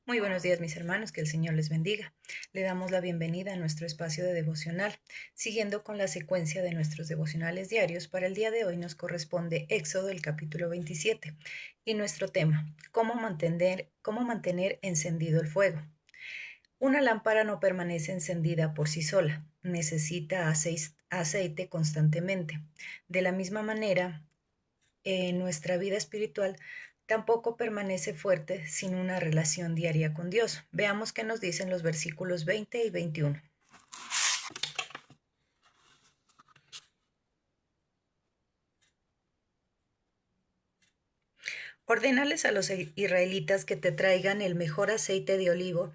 Muy buenos días, mis hermanos, que el Señor les bendiga. Le damos la bienvenida a nuestro espacio de devocional, siguiendo con la secuencia de nuestros devocionales diarios. Para el día de hoy nos corresponde Éxodo, el capítulo 27, y nuestro tema, cómo mantener encendido el fuego. Una lámpara no permanece encendida por sí sola, necesita aceite constantemente. De la misma manera, en nuestra vida espiritual tampoco permanece fuerte sin una relación diaria con Dios. Veamos qué nos dicen los versículos 20 y 21. Ordénales a los israelitas que te traigan el mejor aceite de olivo,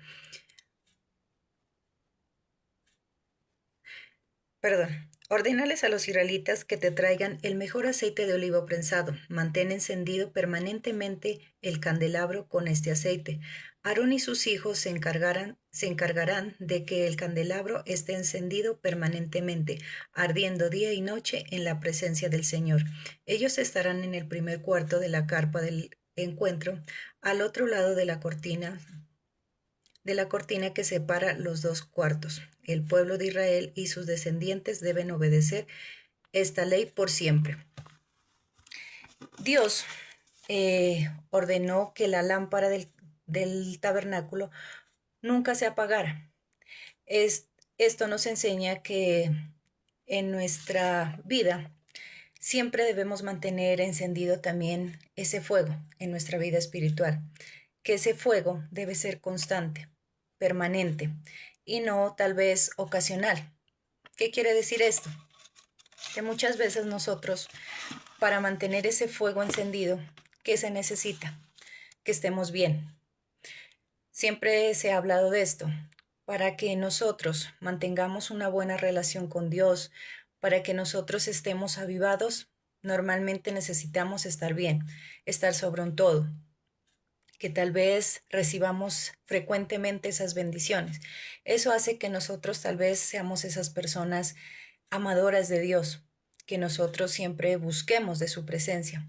Ordénales a los israelitas que te traigan el mejor aceite de olivo prensado. Mantén encendido permanentemente el candelabro con este aceite. Aarón y sus hijos se encargarán de que el candelabro esté encendido permanentemente, ardiendo día y noche en la presencia del Señor. Ellos estarán en el primer cuarto de la carpa del encuentro, al otro lado de la cortina que separa los dos cuartos. El pueblo de Israel y sus descendientes deben obedecer esta ley por siempre. Dios ordenó que la lámpara del tabernáculo nunca se apagara. Esto nos enseña que en nuestra vida siempre debemos mantener encendido también ese fuego en nuestra vida espiritual, que ese fuego debe ser constante, permanente y no tal vez ocasional. ¿Qué quiere decir esto? Que muchas veces nosotros, para mantener ese fuego encendido, ¿qué se necesita? Que estemos bien. Siempre se ha hablado de esto, para que nosotros mantengamos una buena relación con Dios, para que nosotros estemos avivados, normalmente necesitamos estar bien, estar sobre un todo, que tal vez recibamos frecuentemente esas bendiciones. Eso hace que nosotros tal vez seamos esas personas amadoras de Dios, que nosotros siempre busquemos de su presencia.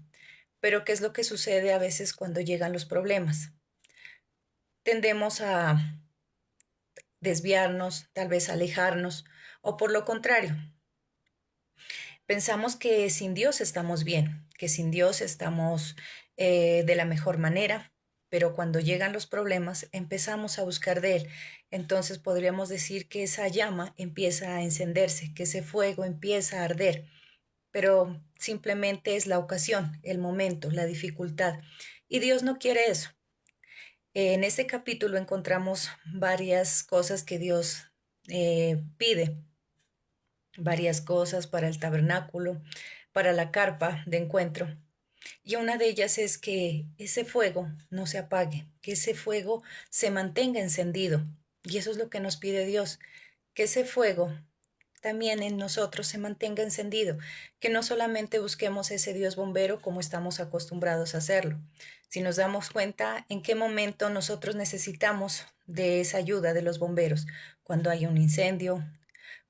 Pero ¿qué es lo que sucede a veces cuando llegan los problemas? Tendemos a desviarnos, tal vez alejarnos, o por lo contrario, pensamos que sin Dios estamos bien, que sin Dios estamos de la mejor manera, pero cuando llegan los problemas empezamos a buscar de Él. Entonces podríamos decir que esa llama empieza a encenderse, que ese fuego empieza a arder, pero simplemente es la ocasión, el momento, la dificultad. Y Dios no quiere eso. En este capítulo encontramos varias cosas que Dios pide, varias cosas para el tabernáculo, para la carpa de encuentro. Y una de ellas es que ese fuego no se apague, que ese fuego se mantenga encendido. Y eso es lo que nos pide Dios, que ese fuego también en nosotros se mantenga encendido, que no solamente busquemos ese Dios bombero como estamos acostumbrados a hacerlo. Si nos damos cuenta en qué momento nosotros necesitamos de esa ayuda de los bomberos, cuando hay un incendio,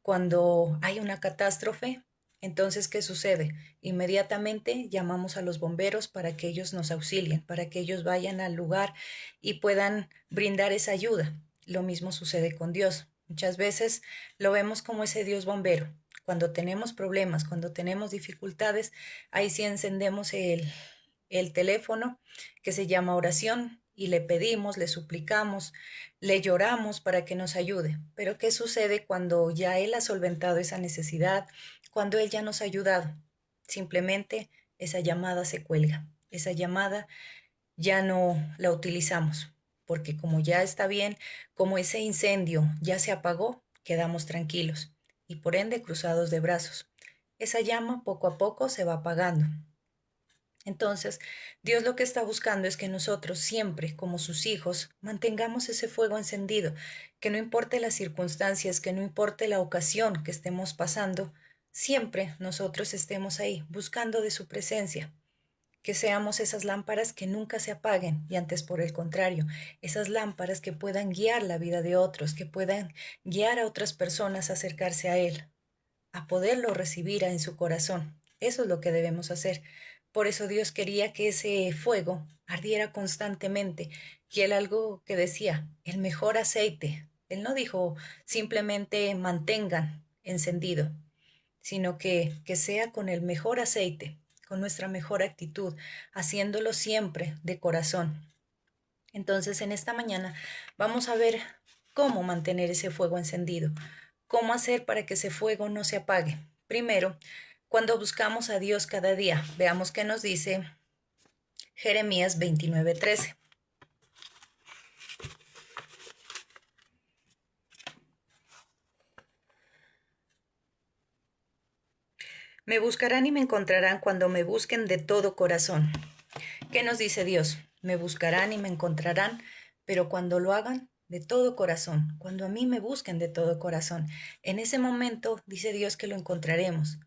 cuando hay una catástrofe, entonces, ¿qué sucede? Inmediatamente llamamos a los bomberos para que ellos nos auxilien, para que ellos vayan al lugar y puedan brindar esa ayuda. Lo mismo sucede con Dios. Muchas veces lo vemos como ese Dios bombero. Cuando tenemos problemas, cuando tenemos dificultades, ahí sí encendemos el teléfono que se llama oración y le pedimos, le suplicamos, le lloramos para que nos ayude. Pero ¿qué sucede cuando ya Él ha solventado esa necesidad, cuando Él ya nos ha ayudado? Simplemente esa llamada se cuelga, esa llamada ya no la utilizamos, porque como ya está bien, como ese incendio ya se apagó, quedamos tranquilos y por ende cruzados de brazos. Esa llama poco a poco se va apagando. Entonces, Dios lo que está buscando es que nosotros siempre, como sus hijos, mantengamos ese fuego encendido, que no importe las circunstancias, que no importe la ocasión que estemos pasando, siempre nosotros estemos ahí, buscando de su presencia, que seamos esas lámparas que nunca se apaguen y antes por el contrario, esas lámparas que puedan guiar la vida de otros, que puedan guiar a otras personas a acercarse a Él, a poderlo recibir en su corazón. Eso es lo que debemos hacer, Por eso Dios quería que ese fuego ardiera constantemente. Y él algo que decía, el mejor aceite. Él no dijo simplemente mantengan encendido, sino que sea con el mejor aceite, con nuestra mejor actitud, haciéndolo siempre de corazón. Entonces, en esta mañana vamos a ver cómo mantener ese fuego encendido, cómo hacer para que ese fuego no se apague. Primero, cuando buscamos a Dios cada día, veamos qué nos dice Jeremías 29:13. Me buscarán y me encontrarán cuando me busquen de todo corazón. ¿Qué nos dice Dios? Me buscarán y me encontrarán, pero cuando lo hagan de todo corazón, cuando a mí me busquen de todo corazón, en ese momento dice Dios que lo encontraremos.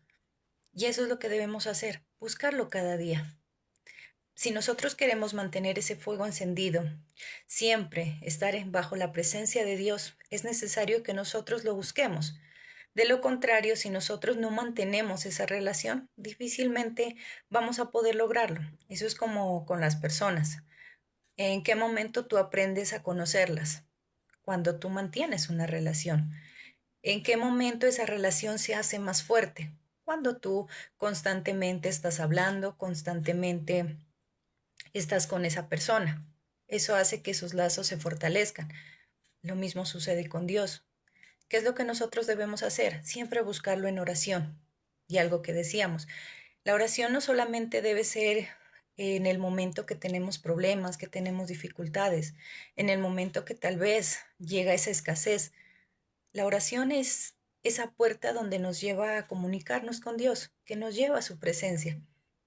Y eso es lo que debemos hacer, buscarlo cada día. Si nosotros queremos mantener ese fuego encendido, siempre estar bajo la presencia de Dios, es necesario que nosotros lo busquemos. De lo contrario, si nosotros no mantenemos esa relación, difícilmente vamos a poder lograrlo. Eso es como con las personas. ¿En qué momento tú aprendes a conocerlas? Cuando tú mantienes una relación. ¿En qué momento esa relación se hace más fuerte? Cuando tú constantemente estás hablando, constantemente estás con esa persona. Eso hace que esos lazos se fortalezcan. Lo mismo sucede con Dios. ¿Qué es lo que nosotros debemos hacer? Siempre buscarlo en oración. Y algo que decíamos, la oración no solamente debe ser en el momento que tenemos problemas, que tenemos dificultades, en el momento que tal vez llega esa escasez. La oración es esa puerta donde nos lleva a comunicarnos con Dios, que nos lleva a su presencia.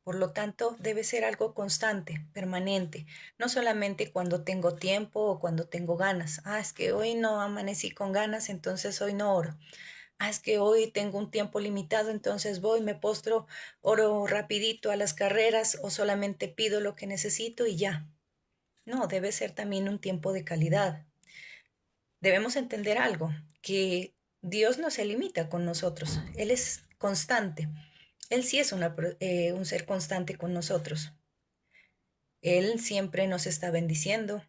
Por lo tanto, debe ser algo constante, permanente, no solamente cuando tengo tiempo o cuando tengo ganas. Ah, es que hoy no amanecí con ganas, entonces hoy no oro. Ah, es que hoy tengo un tiempo limitado, entonces voy, me postro, oro rapidito a las carreras o solamente pido lo que necesito y ya. No, debe ser también un tiempo de calidad. Debemos entender algo, que Dios no se limita con nosotros, Él es constante. Él sí es un ser constante con nosotros. Él siempre nos está bendiciendo.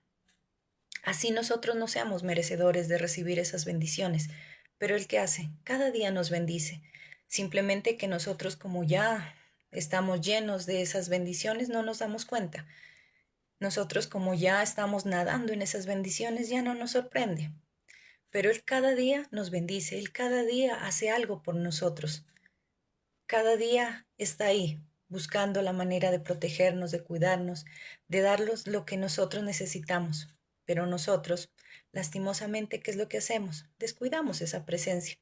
Así nosotros no seamos merecedores de recibir esas bendiciones. Pero Él qué hace? Cada día nos bendice. Simplemente que nosotros como ya estamos llenos de esas bendiciones no nos damos cuenta. Nosotros como ya estamos nadando en esas bendiciones ya no nos sorprende. Pero Él cada día nos bendice, Él cada día hace algo por nosotros. Cada día está ahí, buscando la manera de protegernos, de cuidarnos, de darnos lo que nosotros necesitamos. Pero nosotros, lastimosamente, ¿qué es lo que hacemos? Descuidamos esa presencia.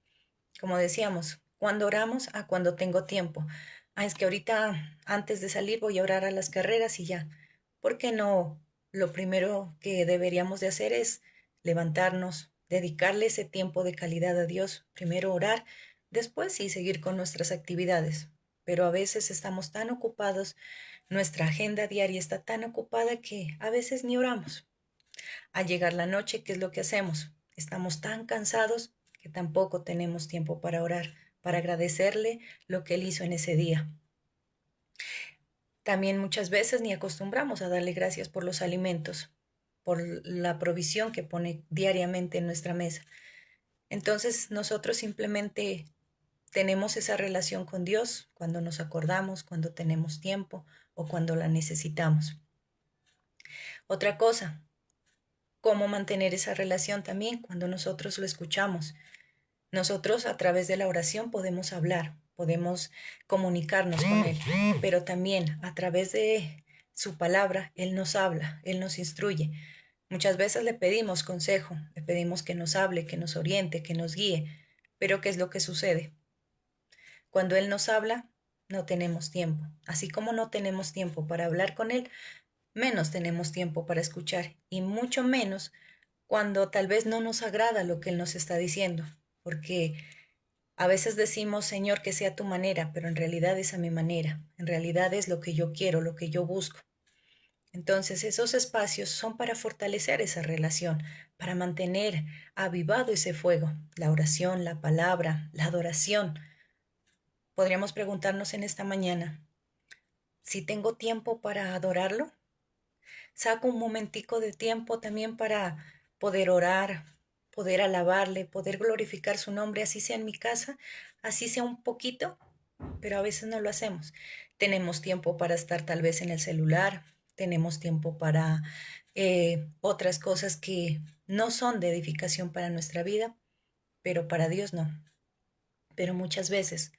Como decíamos, cuando oramos, a cuando tengo tiempo. Ah, es que ahorita, antes de salir, voy a orar a las carreras y ya. ¿Por qué no? Lo primero que deberíamos de hacer es levantarnos, dedicarle ese tiempo de calidad a Dios, primero orar, después sí seguir con nuestras actividades. Pero a veces estamos tan ocupados, nuestra agenda diaria está tan ocupada que a veces ni oramos. Al llegar la noche, ¿qué es lo que hacemos? Estamos tan cansados que tampoco tenemos tiempo para orar, para agradecerle lo que Él hizo en ese día. También muchas veces ni acostumbramos a darle gracias por los alimentos, por la provisión que pone diariamente en nuestra mesa. Entonces nosotros simplemente tenemos esa relación con Dios cuando nos acordamos, cuando tenemos tiempo o cuando la necesitamos. Otra cosa, cómo mantener esa relación también cuando nosotros lo escuchamos. Nosotros a través de la oración podemos hablar, podemos comunicarnos con Él, pero también a través de su palabra Él nos habla, Él nos instruye. Muchas veces le pedimos consejo, le pedimos que nos hable, que nos oriente, que nos guíe, pero ¿qué es lo que sucede? Cuando Él nos habla, no tenemos tiempo. Así como no tenemos tiempo para hablar con Él, menos tenemos tiempo para escuchar y mucho menos cuando tal vez no nos agrada lo que Él nos está diciendo, porque a veces decimos, Señor, que sea tu manera, pero en realidad es a mi manera, en realidad es lo que yo quiero, lo que yo busco. Entonces esos espacios son para fortalecer esa relación, para mantener avivado ese fuego, la oración, la palabra, la adoración. Podríamos preguntarnos en esta mañana, Si tengo tiempo para adorarlo, saco un momentico de tiempo también para poder orar, poder alabarle, poder glorificar su nombre, así sea en mi casa, así sea un poquito, pero a veces no lo hacemos. Tenemos tiempo para estar tal vez en el celular, tenemos tiempo para otras cosas que no son de edificación para nuestra vida, pero para Dios no. Pero muchas veces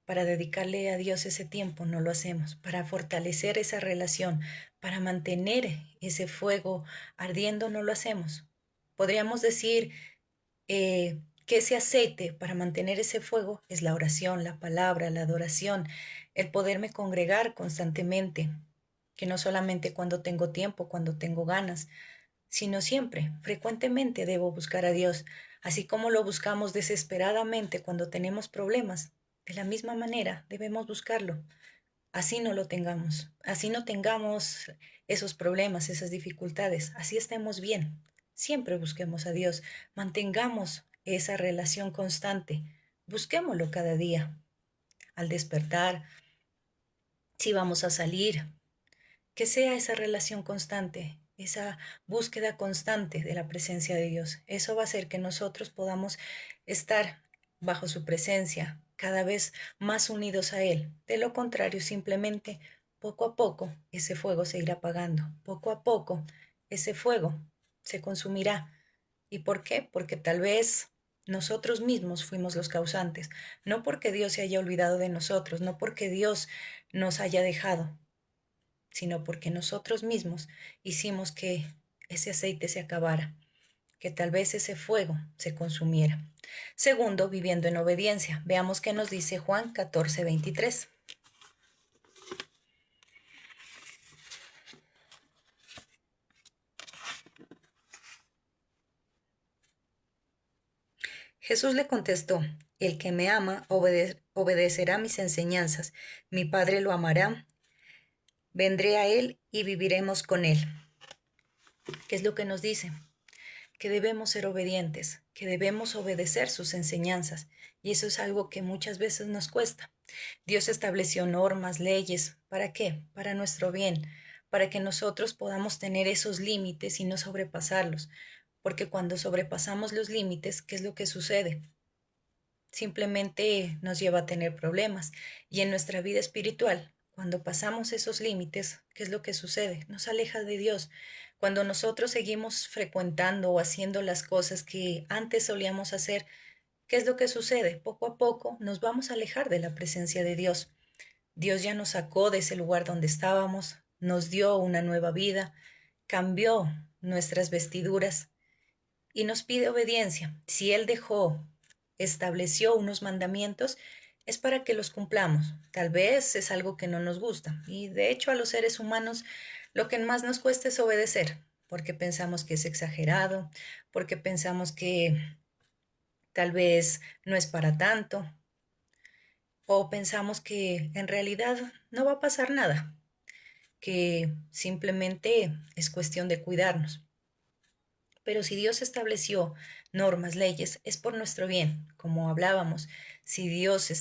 para dedicarle a Dios ese tiempo no lo hacemos, para fortalecer esa relación, para mantener ese fuego ardiendo no lo hacemos. Podríamos decir que ese aceite para mantener ese fuego es la oración, la palabra, la adoración, el poderme congregar constantemente, que no solamente cuando tengo tiempo, cuando tengo ganas, sino siempre, frecuentemente debo buscar a Dios, así como lo buscamos desesperadamente cuando tenemos problemas. De la misma manera debemos buscarlo, así no lo tengamos, así no tengamos esos problemas, esas dificultades, así estemos bien. Siempre busquemos a Dios, mantengamos esa relación constante, busquémoslo cada día, al despertar, si vamos a salir, que sea esa relación constante, esa búsqueda constante de la presencia de Dios. Eso va a hacer que nosotros podamos estar bajo su presencia, cada vez más unidos a Él. De lo contrario, simplemente poco a poco ese fuego se irá apagando. Poco a poco ese fuego se consumirá. ¿Y por qué? Porque tal vez nosotros mismos fuimos los causantes, no porque Dios se haya olvidado de nosotros, no porque Dios nos haya dejado, sino porque nosotros mismos hicimos que ese aceite se acabara, que tal vez ese fuego se consumiera. Segundo, viviendo en obediencia. Veamos qué nos dice Juan 14:23. Jesús le contestó, el que me ama obedecerá mis enseñanzas, mi Padre lo amará, vendré a él y viviremos con él. ¿Qué es lo que nos dice? Que debemos ser obedientes, que debemos obedecer sus enseñanzas, y eso es algo que muchas veces nos cuesta. Dios estableció normas, leyes, ¿para qué? Para nuestro bien, para que nosotros podamos tener esos límites y no sobrepasarlos, porque cuando sobrepasamos los límites, ¿qué es lo que sucede? Simplemente nos lleva a tener problemas. Y en nuestra vida espiritual, cuando pasamos esos límites, ¿qué es lo que sucede? Nos aleja de Dios. Cuando nosotros seguimos frecuentando o haciendo las cosas que antes solíamos hacer, ¿qué es lo que sucede? Poco a poco nos vamos a alejar de la presencia de Dios. Dios ya nos sacó de ese lugar donde estábamos, nos dio una nueva vida, cambió nuestras vestiduras y nos pide obediencia. Si Él estableció unos mandamientos, es para que los cumplamos. Tal vez es algo que no nos gusta. Y de hecho a los seres humanos lo que más nos cuesta es obedecer, porque pensamos que es exagerado, porque pensamos que tal vez no es para tanto, o pensamos que en realidad no va a pasar nada, que simplemente es cuestión de cuidarnos. Pero si Dios estableció normas, leyes, es por nuestro bien, como hablábamos. Si Dios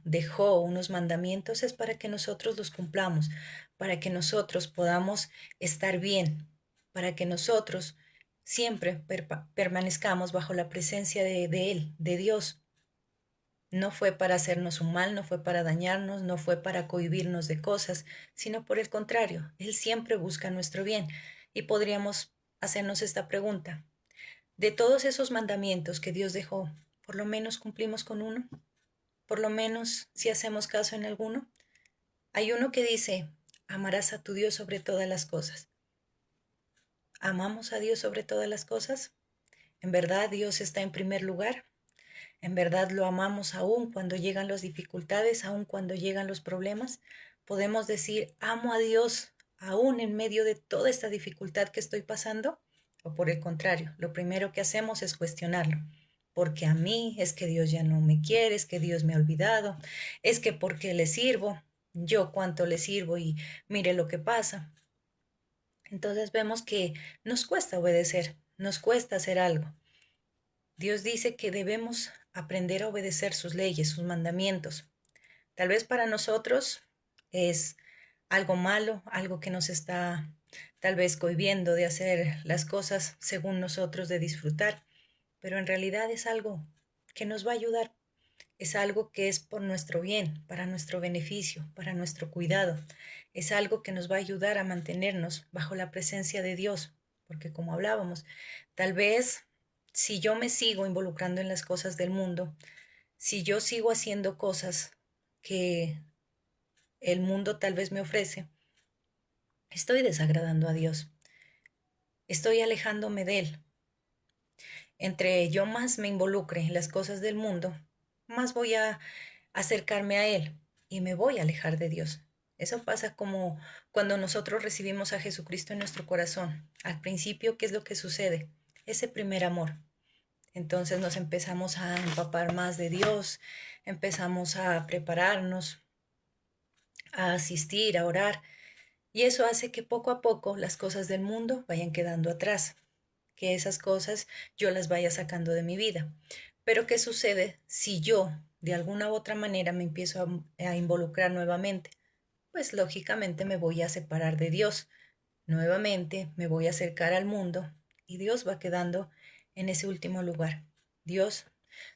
dejó unos mandamientos, es para que nosotros los cumplamos, para que nosotros podamos estar bien, para que nosotros siempre permanezcamos bajo la presencia de Él, de Dios. No fue para hacernos un mal, no fue para dañarnos, no fue para cohibirnos de cosas, sino por el contrario, Él siempre busca nuestro bien. Y podríamos hacernos esta pregunta. De todos esos mandamientos que Dios dejó, ¿por lo menos cumplimos con uno? ¿Por lo menos si hacemos caso en alguno? Hay uno que dice, amarás a tu Dios sobre todas las cosas. ¿Amamos a Dios sobre todas las cosas? ¿En verdad Dios está en primer lugar? ¿En verdad lo amamos aún cuando llegan las dificultades, aún cuando llegan los problemas? ¿Podemos decir, amo a Dios aún en medio de toda esta dificultad que estoy pasando? ¿O por el contrario, lo primero que hacemos es cuestionarlo? Porque a mí es que Dios ya no me quiere, es que Dios me ha olvidado, es que porque le sirvo, yo cuánto le sirvo y mire lo que pasa. Entonces vemos que nos cuesta obedecer, nos cuesta hacer algo. Dios dice que debemos aprender a obedecer sus leyes, sus mandamientos. Tal vez para nosotros es algo malo, algo que nos está tal vez cohibiendo de hacer las cosas según nosotros, de disfrutar, pero en realidad es algo que nos va a ayudar, es algo que es por nuestro bien, para nuestro beneficio, para nuestro cuidado, es algo que nos va a ayudar a mantenernos bajo la presencia de Dios, porque como hablábamos, tal vez si yo me sigo involucrando en las cosas del mundo, si yo sigo haciendo cosas que el mundo tal vez me ofrece, estoy desagradando a Dios, estoy alejándome de Él. Entre yo más me involucre en las cosas del mundo, más voy a acercarme a Él y me voy a alejar de Dios. Eso pasa como cuando nosotros recibimos a Jesucristo en nuestro corazón. Al principio, ¿qué es lo que sucede? Ese primer amor. Entonces nos empezamos a empapar más de Dios, empezamos a prepararnos, a asistir, a orar, y eso hace que poco a poco las cosas del mundo vayan quedando atrás, que esas cosas yo las vaya sacando de mi vida. Pero ¿qué sucede si yo de alguna u otra manera me empiezo a involucrar nuevamente? Pues lógicamente me voy a separar de Dios. Nuevamente me voy a acercar al mundo y Dios va quedando en ese último lugar. Dios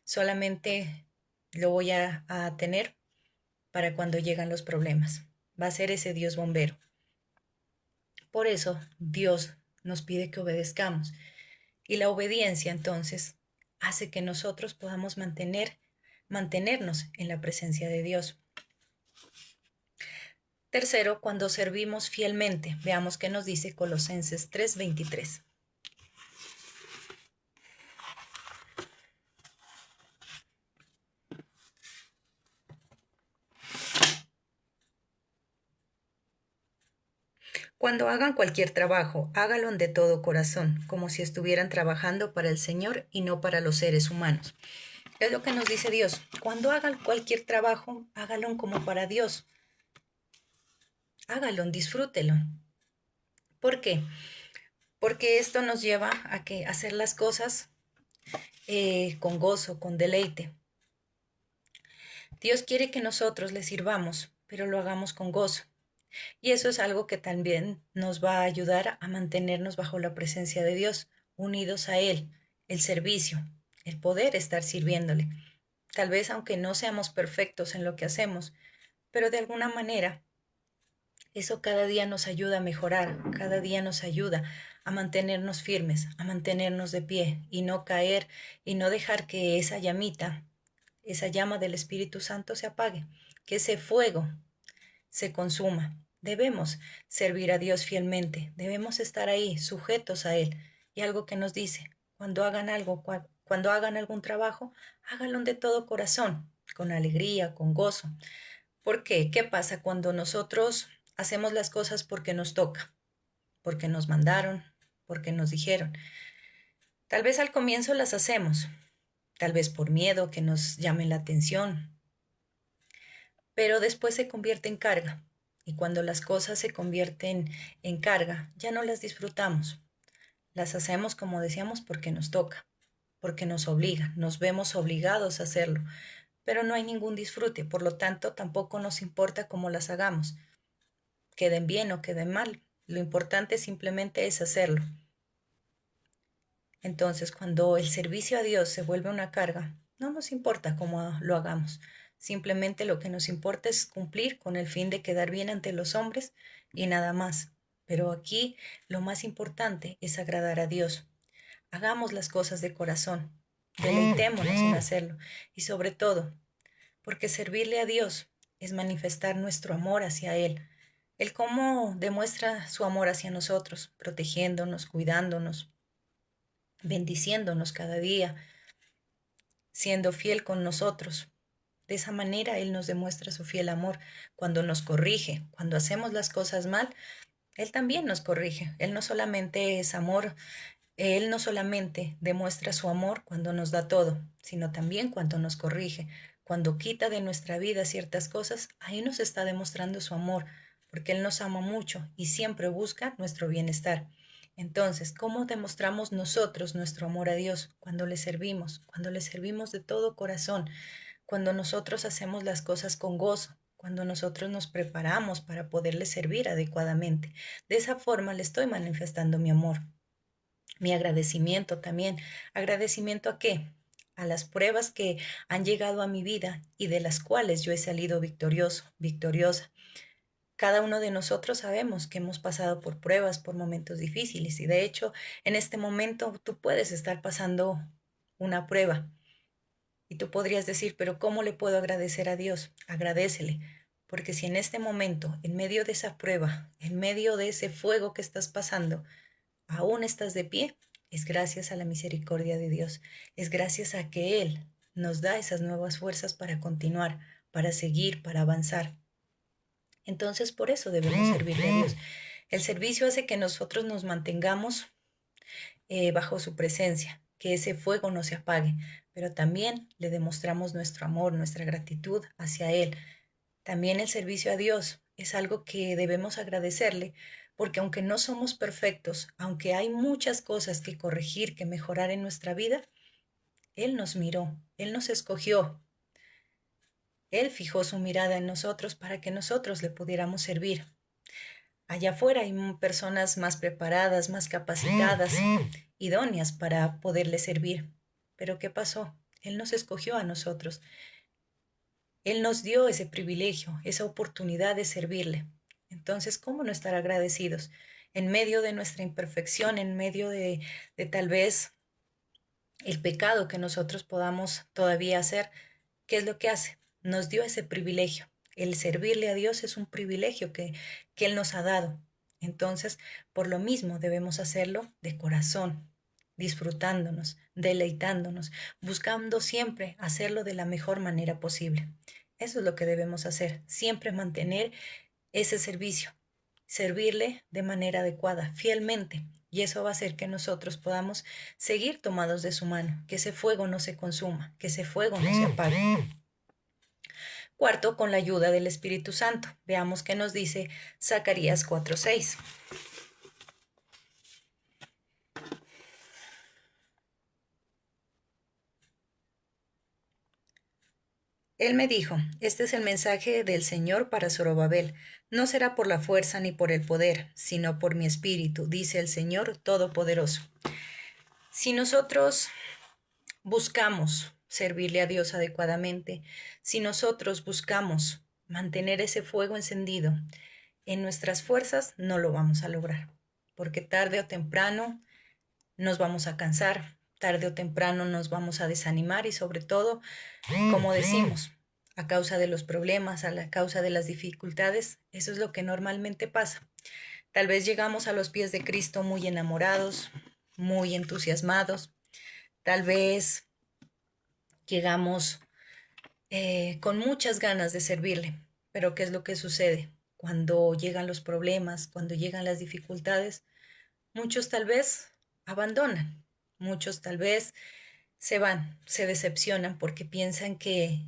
solamente lo voy a tener para cuando llegan los problemas. Va a ser ese Dios bombero. Por eso Dios nos pide que obedezcamos. Y la obediencia entonces hace que nosotros podamos mantenernos en la presencia de Dios. Tercero, cuando servimos fielmente. Veamos qué nos dice Colosenses 3:23. Cuando hagan cualquier trabajo, hágalo de todo corazón, como si estuvieran trabajando para el Señor y no para los seres humanos. Es lo que nos dice Dios. Cuando hagan cualquier trabajo, hágalo como para Dios. Hágalo, disfrútelo. ¿Por qué? Porque esto nos lleva a que hacer las cosas con gozo, con deleite. Dios quiere que nosotros le sirvamos, pero lo hagamos con gozo. Y eso es algo que también nos va a ayudar a mantenernos bajo la presencia de Dios, unidos a Él, el servicio, el poder estar sirviéndole. Tal vez aunque no seamos perfectos en lo que hacemos, pero de alguna manera eso cada día nos ayuda a mejorar, cada día nos ayuda a mantenernos firmes, a mantenernos de pie y no caer y no dejar que esa llamita, esa llama del Espíritu Santo se apague, que ese fuego se consuma. Debemos servir a Dios fielmente, debemos estar ahí, sujetos a Él. Y algo que nos dice, cuando hagan algo, cuando hagan algún trabajo, háganlo de todo corazón, con alegría, con gozo. ¿Por qué? ¿Qué pasa cuando nosotros hacemos las cosas porque nos toca, porque nos mandaron, porque nos dijeron? Tal vez al comienzo las hacemos, tal vez por miedo que nos llamen la atención, pero después se convierte en carga. Y cuando las cosas se convierten en carga, ya no las disfrutamos. Las hacemos, como decíamos, porque nos toca, porque nos obliga, nos vemos obligados a hacerlo, pero no hay ningún disfrute, por lo tanto tampoco nos importa cómo las hagamos, queden bien o queden mal. Lo importante simplemente es hacerlo. Entonces, cuando el servicio a Dios se vuelve una carga, no nos importa cómo lo hagamos. Simplemente lo que nos importa es cumplir con el fin de quedar bien ante los hombres y nada más. Pero aquí lo más importante es agradar a Dios. Hagamos las cosas de corazón, deleitémonos en hacerlo y sobre todo, porque servirle a Dios es manifestar nuestro amor hacia Él. El cómo demuestra su amor hacia nosotros, protegiéndonos, cuidándonos, bendiciéndonos cada día, siendo fiel con nosotros. De esa manera Él nos demuestra su fiel amor cuando nos corrige, cuando hacemos las cosas mal, Él también nos corrige. Él no solamente es amor, Él no solamente demuestra su amor cuando nos da todo, sino también cuando nos corrige, cuando quita de nuestra vida ciertas cosas, ahí nos está demostrando su amor, porque Él nos ama mucho y siempre busca nuestro bienestar. Entonces, ¿cómo demostramos nosotros nuestro amor a Dios? Cuando le servimos de todo corazón, cuando nosotros hacemos las cosas con gozo, cuando nosotros nos preparamos para poderle servir adecuadamente. De esa forma le estoy manifestando mi amor, mi agradecimiento también. ¿Agradecimiento a qué? A las pruebas que han llegado a mi vida y de las cuales yo he salido victorioso, victoriosa. Cada uno de nosotros sabemos que hemos pasado por pruebas, por momentos difíciles y de hecho en este momento tú puedes estar pasando una prueba y tú podrías decir, pero ¿cómo le puedo agradecer a Dios? Agradécele, porque si en este momento, en medio de esa prueba, en medio de ese fuego que estás pasando, aún estás de pie, es gracias a la misericordia de Dios, es gracias a que Él nos da esas nuevas fuerzas para continuar, para seguir, para avanzar. Entonces, por eso debemos servirle a Dios. El servicio hace que nosotros nos mantengamos bajo su presencia, que ese fuego no se apague, pero también le demostramos nuestro amor, nuestra gratitud hacia Él. También el servicio a Dios es algo que debemos agradecerle, porque aunque no somos perfectos, aunque hay muchas cosas que corregir, que mejorar en nuestra vida, Él nos miró, Él nos escogió, Él fijó su mirada en nosotros para que nosotros le pudiéramos servir. Allá afuera hay personas más preparadas, más capacitadas, idóneas para poderle servir. Pero ¿qué pasó? Él nos escogió a nosotros. Él nos dio ese privilegio, esa oportunidad de servirle. Entonces, ¿cómo no estar agradecidos? En medio de nuestra imperfección, en medio de tal vez el pecado que nosotros podamos todavía hacer, ¿qué es lo que hace? Nos dio ese privilegio. El servirle a Dios es un privilegio que Él nos ha dado. Entonces, por lo mismo debemos hacerlo de corazón, disfrutándonos, deleitándonos, buscando siempre hacerlo de la mejor manera posible. Eso es lo que debemos hacer, siempre mantener ese servicio, servirle de manera adecuada, fielmente. Y eso va a hacer que nosotros podamos seguir tomados de su mano, que ese fuego no se consuma, que ese fuego no se apague. Cuarto, con la ayuda del Espíritu Santo. Veamos qué nos dice Zacarías 4:6. Él me dijo, este es el mensaje del Señor para Zorobabel. No será por la fuerza ni por el poder, sino por mi espíritu, dice el Señor Todopoderoso. Si nosotros buscamos servirle a Dios adecuadamente, si nosotros buscamos mantener ese fuego encendido en nuestras fuerzas, no lo vamos a lograr, porque tarde o temprano nos vamos a cansar, tarde o temprano nos vamos a desanimar y sobre todo, como decimos, a causa de los problemas, a la causa de las dificultades, eso es lo que normalmente pasa. Tal vez llegamos a los pies de Cristo muy enamorados, muy entusiasmados, tal vez llegamos con muchas ganas de servirle, pero ¿qué es lo que sucede? Cuando llegan los problemas, cuando llegan las dificultades, muchos tal vez abandonan, muchos tal vez se van, se decepcionan porque piensan que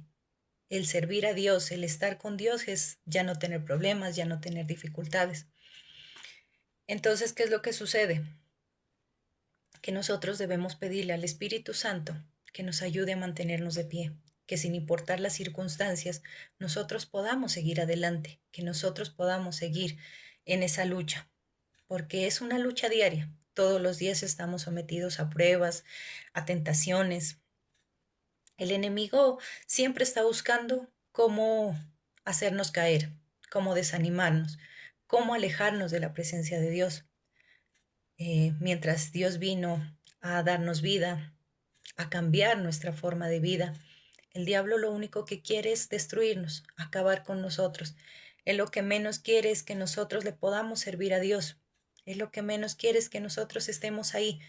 el servir a Dios, el estar con Dios es ya no tener problemas, ya no tener dificultades. Entonces, ¿qué es lo que sucede? Que nosotros debemos pedirle al Espíritu Santo que nos ayude a mantenernos de pie, que sin importar las circunstancias, nosotros podamos seguir adelante, que nosotros podamos seguir en esa lucha, porque es una lucha diaria. Todos los días estamos sometidos a pruebas, a tentaciones. El enemigo siempre está buscando cómo hacernos caer, cómo desanimarnos, cómo alejarnos de la presencia de Dios. Mientras Dios vino a darnos vida, a cambiar nuestra forma de vida, el diablo lo único que quiere es destruirnos, acabar con nosotros. Él lo que menos quiere es que nosotros le podamos servir a Dios. Él lo que menos quiere es que nosotros estemos ahí,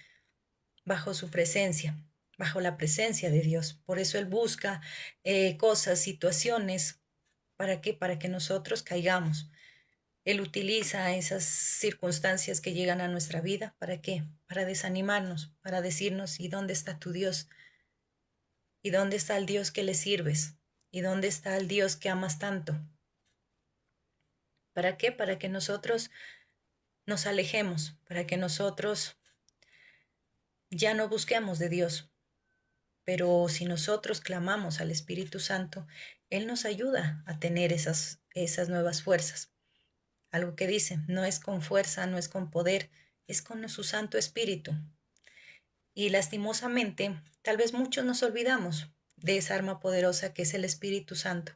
bajo su presencia, bajo la presencia de Dios. Por eso Él busca cosas, situaciones, ¿para qué? Para que nosotros caigamos. Él utiliza esas circunstancias que llegan a nuestra vida. ¿Para qué? Para desanimarnos, para decirnos, ¿y dónde está tu Dios? ¿Y dónde está el Dios que le sirves? ¿Y dónde está el Dios que amas tanto? ¿Para qué? Para que nosotros nos alejemos, para que nosotros ya no busquemos de Dios. pero si nosotros clamamos al Espíritu Santo, Él nos ayuda a tener esas nuevas fuerzas. Algo que dice, no es con fuerza, no es con poder, es con su Santo Espíritu. Y lastimosamente, tal vez muchos nos olvidamos de esa arma poderosa que es el Espíritu Santo.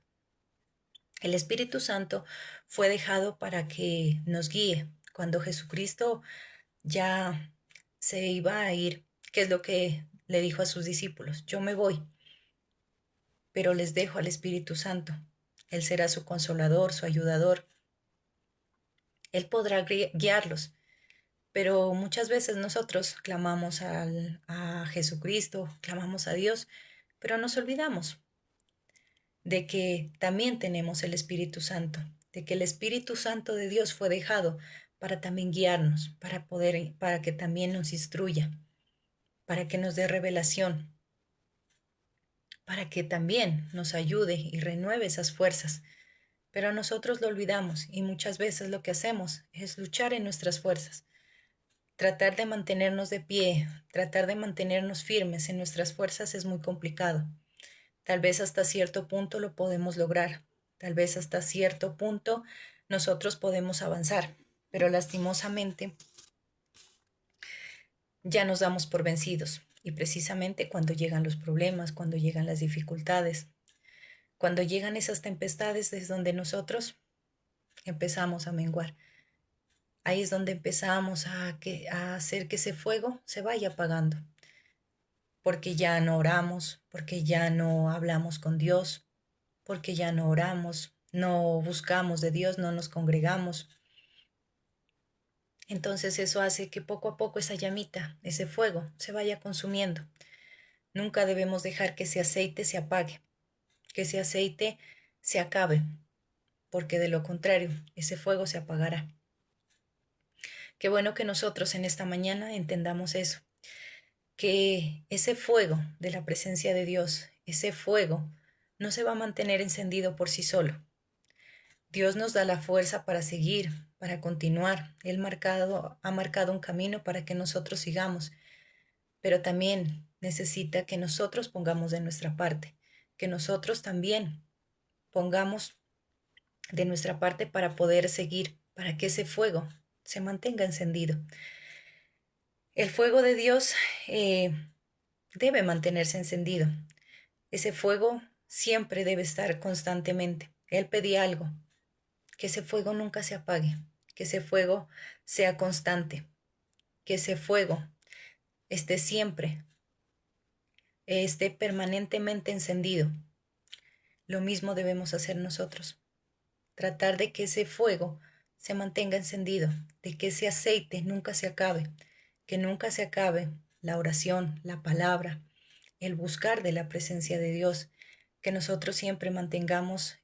El Espíritu Santo fue dejado para que nos guíe. Cuando Jesucristo ya se iba a ir, ¿qué es lo que le dijo a sus discípulos? Yo me voy, pero les dejo al Espíritu Santo. Él será su consolador, su ayudador. Él podrá guiarlos. Pero muchas veces nosotros clamamos a Jesucristo, clamamos a Dios, pero nos olvidamos de que también tenemos el Espíritu Santo, de que el Espíritu Santo de Dios fue dejado para también guiarnos, para que también nos instruya, para que nos dé revelación, para que también nos ayude y renueve esas fuerzas. Pero nosotros lo olvidamos y muchas veces lo que hacemos es luchar en nuestras fuerzas, tratar de mantenernos de pie, tratar de mantenernos firmes en nuestras fuerzas es muy complicado. Tal vez hasta cierto punto lo podemos lograr, tal vez hasta cierto punto nosotros podemos avanzar, pero lastimosamente ya nos damos por vencidos. Y precisamente cuando llegan los problemas, cuando llegan las dificultades, cuando llegan esas tempestades es donde nosotros empezamos a menguar. Ahí es donde empezamos a hacer que ese fuego se vaya apagando, porque ya no oramos, porque ya no hablamos con Dios, porque ya no oramos, no buscamos de Dios, no nos congregamos. Entonces eso hace que poco a poco esa llamita, ese fuego, se vaya consumiendo. Nunca debemos dejar que ese aceite se apague, que ese aceite se acabe, porque de lo contrario, ese fuego se apagará. Qué bueno que nosotros en esta mañana entendamos eso, que ese fuego de la presencia de Dios, ese fuego, no se va a mantener encendido por sí solo. Dios nos da la fuerza para seguir, para continuar. Él ha marcado un camino para que nosotros sigamos, pero también necesita que nosotros pongamos de nuestra parte, que nosotros también pongamos de nuestra parte para poder seguir, para que ese fuego se mantenga encendido. El fuego de Dios debe mantenerse encendido. Ese fuego siempre debe estar constantemente. Él pedía algo, que ese fuego nunca se apague, que ese fuego sea constante, que ese fuego esté siempre, esté permanentemente encendido. Lo mismo debemos hacer nosotros, tratar de que ese fuego se mantenga encendido, de que ese aceite nunca se acabe, que nunca se acabe la oración, la palabra, el buscar de la presencia de Dios, que nosotros siempre mantengamos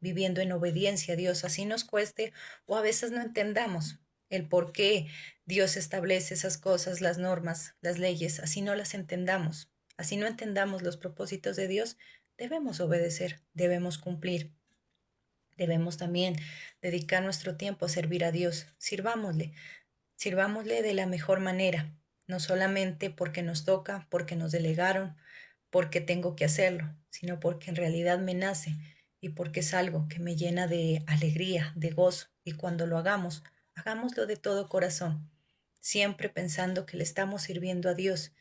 viviendo en obediencia a Dios, así nos cueste o a veces no entendamos el por qué Dios establece esas cosas, las normas, las leyes, así no las entendamos, así no entendamos los propósitos de Dios, debemos obedecer, debemos cumplir. Debemos también dedicar nuestro tiempo a servir a Dios. Sirvámosle de la mejor manera, no solamente porque nos toca, porque nos delegaron, porque tengo que hacerlo, sino porque en realidad me nace y porque es algo que me llena de alegría, de gozo. Y cuando lo hagamos, hagámoslo de todo corazón, siempre pensando que le estamos sirviendo a Dios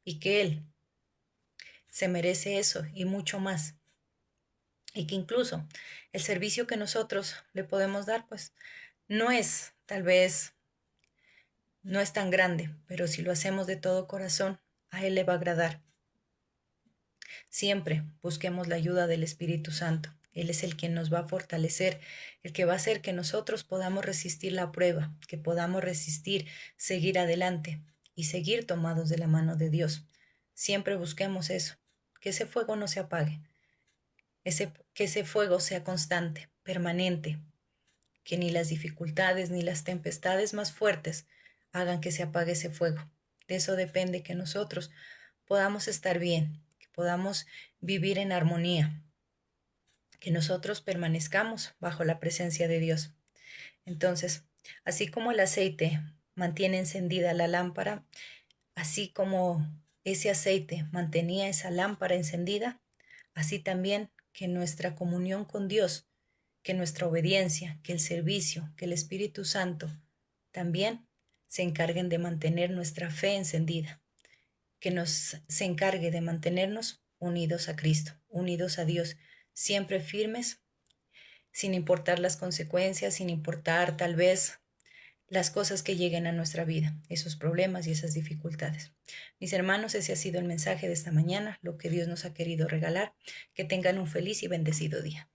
y que Él se merece eso y mucho más. Y que incluso el servicio que nosotros le podemos dar, pues no es, tal vez, no es tan grande, pero si lo hacemos de todo corazón, a Él le va a agradar. Siempre busquemos la ayuda del Espíritu Santo. Él es el quien nos va a fortalecer, el que va a hacer que nosotros podamos resistir la prueba, que podamos resistir, seguir adelante y seguir tomados de la mano de Dios. Siempre busquemos eso, que ese fuego no se apague, que ese fuego sea constante, permanente, que ni las dificultades ni las tempestades más fuertes hagan que se apague ese fuego. De eso depende que nosotros podamos estar bien, que podamos vivir en armonía, que nosotros permanezcamos bajo la presencia de Dios. Entonces, así como el aceite mantiene encendida la lámpara, así como ese aceite mantenía esa lámpara encendida, así también que nuestra comunión con Dios, que nuestra obediencia, que el servicio, que el Espíritu Santo también se encarguen de mantener nuestra fe encendida, que se encargue de mantenernos unidos a Cristo, unidos a Dios, siempre firmes, sin importar las consecuencias, sin importar tal vez las cosas que lleguen a nuestra vida, esos problemas y esas dificultades. Mis hermanos, ese ha sido el mensaje de esta mañana, lo que Dios nos ha querido regalar. Que tengan un feliz y bendecido día.